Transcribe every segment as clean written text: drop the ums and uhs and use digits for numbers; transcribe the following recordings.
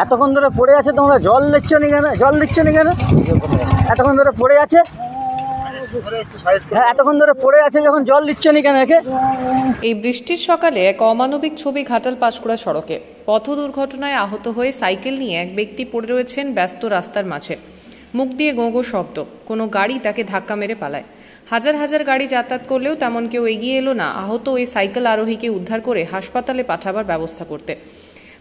এতক্ষণ ধরে পড়ে আছে, তোমরা জল দিচ্ছ নি কেন? জল দিচ্ছ নি কেন? এতক্ষণ ধরে পড়ে আছে, হ্যাঁ এতক্ষণ ধরে পড়ে আছে যখন জল দিচ্ছ নি কেন একে? এই বৃষ্টির সকালে এক অমানবিক ছবি ঘাটাল পাঁশকুড়া সড়কে। পথ দুর্ঘটনায় আহত হয়ে সাইকেল নিয়ে এক ব্যক্তি পড়ে রয়েছেন ব্যস্ত রাস্তার মাঝে। মুখ দিয়ে গোঁ গোঁ শব্দ, কোনো গাড়ি তাকে ধাক্কা মেরে পালায়। হাজার হাজার গাড়ি যাতায়াত করলেও তেমন কেউ এগিয়ে এলো না আহত ওই সাইকেল আরোহীকে উদ্ধার করে হাসপাতালে পাঠাবার ব্যবস্থা করতে।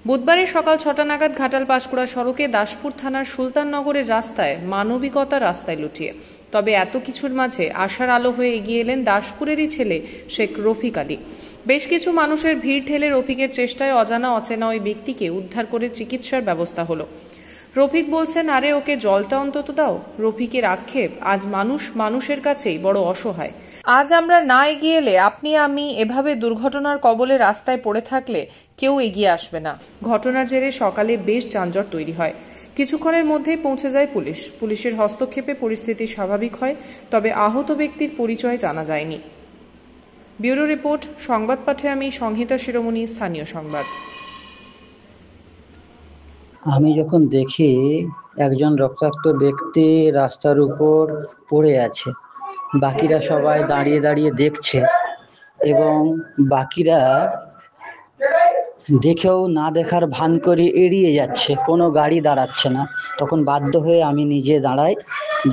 বুধবারের সকাল 6টা নাগাদ ঘাটাল পাঁশকুড়া সড়কে দাসপুর থানার সুলতাননগরের রাস্তায় মানবিকতা রাস্তায় লুটিয়ে। তবে এত কিছুর মাঝে আশার আলো হয়ে এগিয়ে এলেন দাসপুরেরই ছেলে শেখ রফিক আলী। বেশ কিছু মানুষের ভিড় ঠেলে রফিকের চেষ্টায় অজানা অচেনা ওই ব্যক্তিকে উদ্ধার করে চিকিৎসার ব্যবস্থা হলো। রফিক বলছেন, আরে ওকে জলটা অন্তত দাও। রফিকের আক্ষেপ, আজ মানুষ মানুষের কাছেই বড় অসহায়। আজ আমরা না এগিয়ে এলে আপনি আমি এভাবে দুর্ঘটনার কবলে রাস্তায় পড়ে থাকলে কেউ এগিয়ে আসবে না। ঘটনার জেরে সকালে বেশ যানজট তৈরি হয়। কিছুক্ষণের মধ্যেই পৌঁছে যায় পুলিশ। পুলিশের হস্তক্ষেপে পরিস্থিতি স্বাভাবিক হয়, তবে আহত ব্যক্তির পরিচয় জানা যায়নি। ব্যুরো রিপোর্ট, সংবাদ পাঠে আমি সংহিতা শিরোমণি, স্থানীয় সংবাদ। আমি যখন দেখি একজন রক্তাক্ত ব্যক্তি রাস্তার উপর পড়ে আছে, বাকিরা সবাই দাঁড়িয়ে দাঁড়িয়ে দেখছে এবং বাকিরা দেখেও না দেখার ভান করে এড়িয়ে যাচ্ছে, কোনো গাড়ি দাঁড়াচ্ছে না। তখন বাধ্য হয়ে আমি নিজে দাঁড়াই,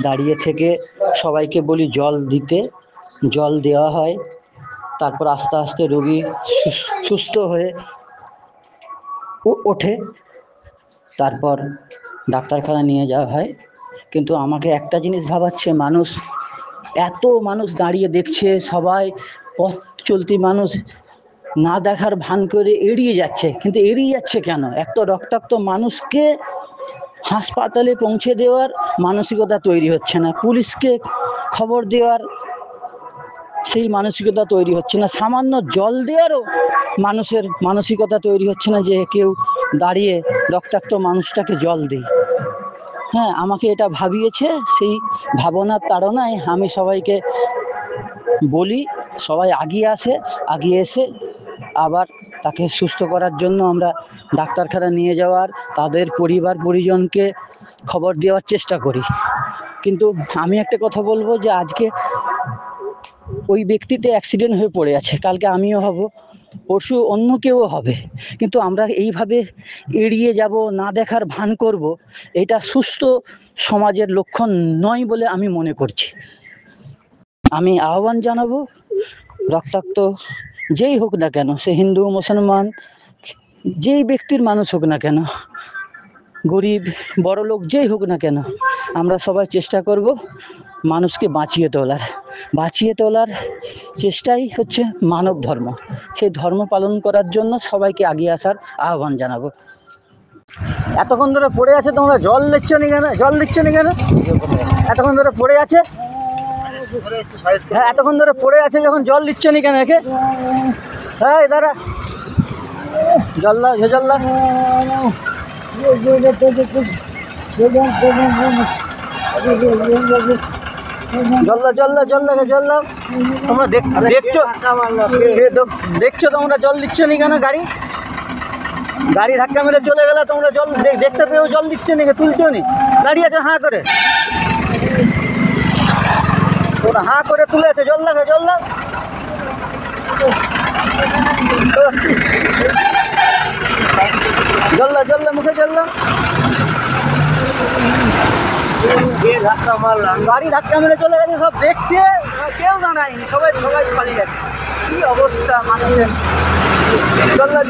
দাঁড়িয়ে থেকে সবাইকে বলি জল দিতে। জল দেওয়া হয়, তারপর আস্তে আস্তে রোগী সুস্থ হয়ে ওঠে, তারপর ডাক্তারখানা নিয়ে যাওয়া হয়। কিন্তু আমাকে একটা জিনিস ভাবাচ্ছে, এত মানুষ দাঁড়িয়ে দেখছে, সবাই পথ চলতি মানুষ না দেখার ভান করে এড়িয়ে যাচ্ছে। কিন্তু এড়িয়ে যাচ্ছে কেন? একটা রক্তাক্ত মানুষকে হাসপাতালে পৌঁছে দেওয়ার মানসিকতা তৈরি হচ্ছে না, পুলিশকে খবর দেওয়ার সেই মানসিকতা তৈরি হচ্ছে না, সামান্য জল দেওয়ারও মানুষের মানসিকতা তৈরি হচ্ছে না যে কেউ দাঁড়িয়ে রক্তাক্ত মানুষটাকে জল দেয়। হ্যাঁ, আমাকে এটা ভাবিয়েছে। সেই ভাবনার তাড়নায় আমি সবাইকে বলি, সবাই আগিয়ে এসে আবার তাকে সুস্থ করার জন্য আমরা ডাক্তারখানা নিয়ে যাওয়ার, তাদের পরিবার পরিজনকে খবর দেওয়ার চেষ্টা করি। কিন্তু আমি একটা কথা বলবো যে আজকে ওই ব্যক্তিটা অ্যাক্সিডেন্ট হয়ে পড়ে আছে, কালকে আমিও হব, পরশু অন্য কেউ হবে। কিন্তু আমরা এইভাবে এড়িয়ে যাব, না দেখার ভান করব, এটা সুস্থ সমাজের লক্ষণ নয় বলে আমি মনে করছি। আমি আহ্বান জানাবো, রক্তাক্ত যেই হোক না কেন, সে হিন্দু মুসলমান যেই ব্যক্তির মানুষ হোক না কেন, গরিব বড়লোক যেই হোক না কেন, আমরা সবাই চেষ্টা করব মানুষকে বাঁচিয়ে তোলার চেষ্টাই হচ্ছে মানব ধর্ম। সেই ধর্ম পালন করার জন্য সবাইকে এগিয়ে আসার আহ্বান জানাবো। এতক্ষণ ধরে পড়ে আছে, তোমরা জল দিচ্ছ নি কেন? জল দিচ্ছ নি কেন? এতক্ষণ ধরে পড়ে আছে, হ্যাঁ এতক্ষণ ধরে পড়ে আছে যখন জল দিচ্ছ নি কেন একে? হ্যাঁ দাঁড়া, জল দাও, জল দাও। জল দাও। তোমরা দেখছো তোমরা জল দিচ্ছ নি কেন? গাড়ি ধাক্কা মেরে চলে গেলে তোমরা জল দেখতে পেয়েও জল দিচ্ছ নি, তুলছো নি? দাঁড়িয়ে আছে হাঁ করে, তোমরা হাঁ করে তুলে আছে। জল দাও, জল দাও। জল দাও, মুখে জল দাও। গাড়ি ধাক্কা মেরে চলে গেছে, সব দেখছে, কেউ দাঁড়ায়নি, সবাই পালিয়ে গেছে। কি অবস্থা মানুষের! জল দাও।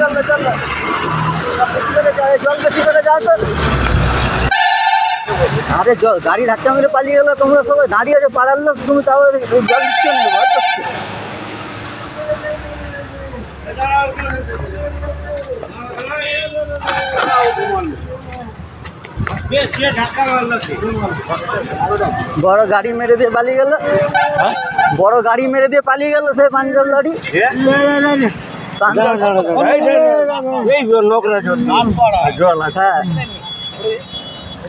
জল বেশি করে যাও তো। আরে গাড়ি ধাক্কা মেরে পালিয়ে গেলো, তোমরা সবাই দাঁড়িয়ে আছো, পাড়ার লোক, তুমি তাও জল দিচ্ছ না, ভয় করছে। বড় গাড়ি মেরে দিয়ে পালিয়ে গেল, সে পাঞ্জাব লরি।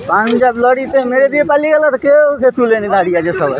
পাঞ্জাব লরিতে মেরে দিয়ে পালিয়ে গেল, কেউ তুলেনি, দাঁড়িয়ে আছে সবাই।